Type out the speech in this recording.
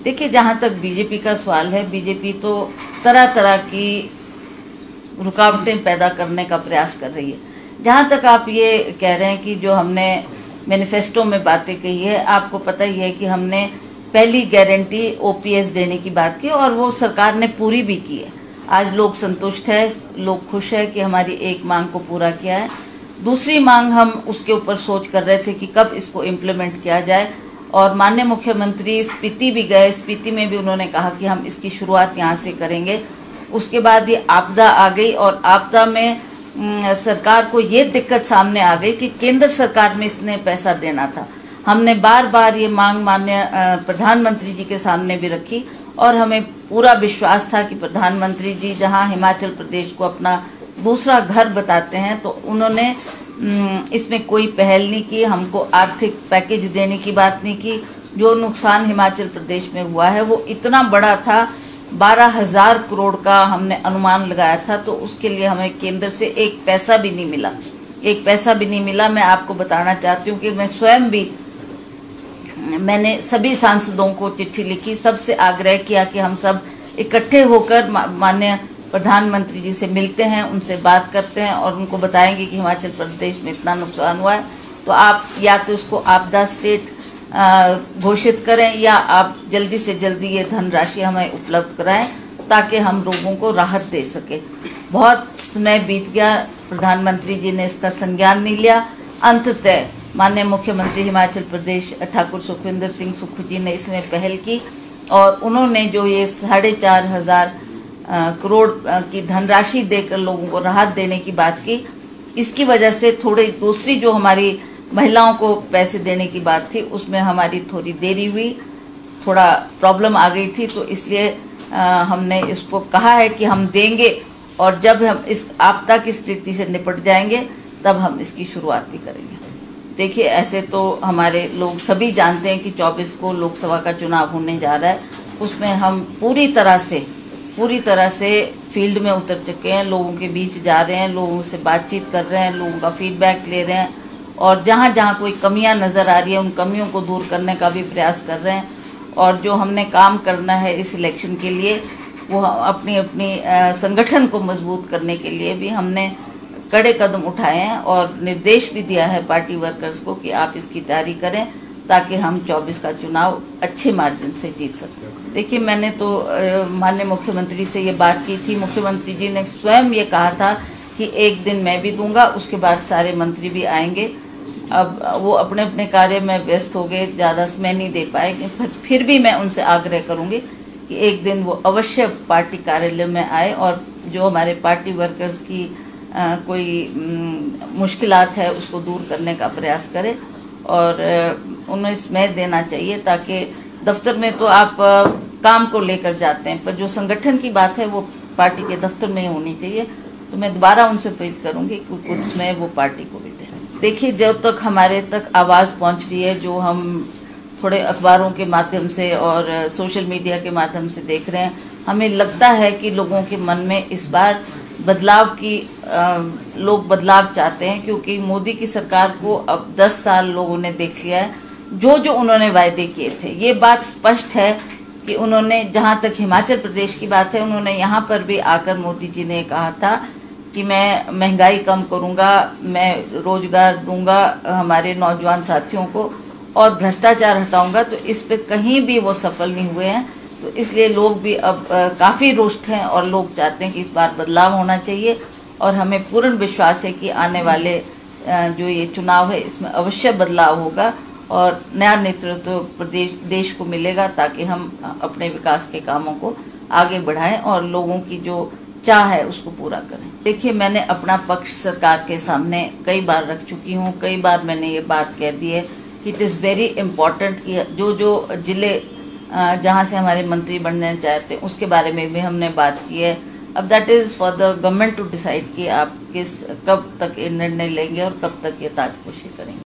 देखिए, जहां तक बीजेपी का सवाल है, बीजेपी तो तरह तरह की रुकावटें पैदा करने का प्रयास कर रही है। जहां तक आप ये कह रहे हैं कि जो हमने मैनिफेस्टो में बातें कही है, आपको पता ही है कि हमने पहली गारंटी ओपीएस देने की बात की और वो सरकार ने पूरी भी की है। आज लोग संतुष्ट है, लोग खुश है कि हमारी एक मांग को पूरा किया है। दूसरी मांग हम उसके ऊपर सोच कर रहे थे कि कब इसको इम्प्लीमेंट किया जाए, और माननीय मुख्यमंत्री स्पीति भी गए, स्पीति में भी उन्होंने कहा कि हम इसकी शुरुआत यहाँ से करेंगे। उसके बाद ये आपदा आ गई और आपदा में सरकार को ये दिक्कत सामने आ गई कि केंद्र सरकार में इसने पैसा देना था। हमने बार बार ये मांग माननीय प्रधानमंत्री जी के सामने भी रखी और हमें पूरा विश्वास था कि प्रधानमंत्री जी जहां हिमाचल प्रदेश को अपना दूसरा घर बताते हैं, तो उन्होंने इसमें कोई पहल नहीं की, हमको आर्थिक पैकेज देने की बात नहीं की। जो नुकसान हिमाचल प्रदेश में हुआ है वो इतना बड़ा था, 12,000 करोड़ का हमने अनुमान लगाया था, तो उसके लिए हमें केंद्र से एक पैसा भी नहीं मिला, एक पैसा भी नहीं मिला। मैं आपको बताना चाहती हूँ कि मैं स्वयं भी, मैंने सभी सांसदों को चिट्ठी लिखी, सबसे आग्रह किया कि हम सब इकट्ठे होकर माननीय प्रधानमंत्री जी से मिलते हैं, उनसे बात करते हैं और उनको बताएंगे कि हिमाचल प्रदेश में इतना नुकसान हुआ है, तो आप या तो इसको आपदा स्टेट घोषित करें या आप जल्दी से जल्दी ये धनराशि हमें उपलब्ध कराएं ताकि हम लोगों को राहत दे सके। बहुत समय बीत गया, प्रधानमंत्री जी ने इसका संज्ञान नहीं लिया। अंततः माननीय मुख्यमंत्री हिमाचल प्रदेश ठाकुर सुखविंदर सिंह सुक्खू जी ने इसमें पहल की और उन्होंने जो ये 4,500 करोड़ की धनराशि देकर लोगों को राहत देने की बात की, इसकी वजह से थोड़ी दूसरी जो हमारी महिलाओं को पैसे देने की बात थी उसमें हमारी थोड़ी देरी हुई, थोड़ा प्रॉब्लम आ गई थी, तो इसलिए हमने इसको कहा है कि हम देंगे और जब हम इस आपदा की स्थिति से निपट जाएंगे तब हम इसकी शुरुआत भी करेंगे। देखिए, ऐसे तो हमारे लोग सभी जानते हैं कि 24 को लोकसभा का चुनाव होने जा रहा है, उसमें हम पूरी तरह से फील्ड में उतर चुके हैं, लोगों के बीच जा रहे हैं, लोगों से बातचीत कर रहे हैं, लोगों का फीडबैक ले रहे हैं और जहाँ जहाँ कोई कमियां नज़र आ रही है उन कमियों को दूर करने का भी प्रयास कर रहे हैं। और जो हमने काम करना है इस इलेक्शन के लिए, वो अपनी संगठन को मजबूत करने के लिए भी हमने कड़े कदम उठाए हैं और निर्देश भी दिया है पार्टी वर्कर्स को कि आप इसकी तैयारी करें ताकि हम 24 का चुनाव अच्छे मार्जिन से जीत सकें। देखिए, मैंने तो माननीय मुख्यमंत्री से ये बात की थी, मुख्यमंत्री जी ने स्वयं ये कहा था कि एक दिन मैं भी दूंगा, उसके बाद सारे मंत्री भी आएंगे। अब वो अपने अपने कार्य में व्यस्त हो गए, ज़्यादा समय नहीं दे पाए, फिर भी मैं उनसे आग्रह करूंगी कि एक दिन वो अवश्य पार्टी कार्यालय में आए और जो हमारे पार्टी वर्कर्स की कोई मुश्किलात है उसको दूर करने का प्रयास करें और उन्हें समय देना चाहिए ताकि दफ्तर में तो आप काम को लेकर जाते हैं, पर जो संगठन की बात है वो पार्टी के दफ्तर में ही होनी चाहिए। तो मैं दोबारा उनसे अपील करूंगी कि कुछ समय वो पार्टी को भी दें। देखिए, जब तक हमारे तक आवाज़ पहुंच रही है, जो हम थोड़े अखबारों के माध्यम से और सोशल मीडिया के माध्यम से देख रहे हैं, हमें लगता है कि लोगों के मन में इस बार लोग बदलाव चाहते हैं, क्योंकि मोदी की सरकार को अब 10 साल लोगों ने देख लिया है। जो उन्होंने वायदे किए थे, ये बात स्पष्ट है कि उन्होंने, जहां तक हिमाचल प्रदेश की बात है, उन्होंने यहाँ पर भी आकर मोदी जी ने कहा था कि मैं महंगाई कम करूंगा, मैं रोजगार दूंगा हमारे नौजवान साथियों को और भ्रष्टाचार हटाऊंगा, तो इस पे कहीं भी वो सफल नहीं हुए हैं। तो इसलिए लोग भी अब काफ़ी रुष्ट हैं और लोग चाहते हैं कि इस बार बदलाव होना चाहिए और हमें पूर्ण विश्वास है कि आने वाले जो ये चुनाव है इसमें अवश्य बदलाव होगा और नया नेतृत्व देश को मिलेगा ताकि हम अपने विकास के कामों को आगे बढ़ाएं और लोगों की जो चाह है उसको पूरा करें। देखिए, मैंने अपना पक्ष सरकार के सामने कई बार रख चुकी हूँ, कई बार मैंने ये बात कह दी है कि इट इज़ वेरी इम्पॉर्टेंट कि जो जिले जहाँ से हमारे मंत्री बनना चाहते हैं उसके बारे में भी हमने बात की है। अब that is for the government to decide कि आप कब तक ये निर्णय लेंगे और कब तक ये ताजपोशी करेंगे।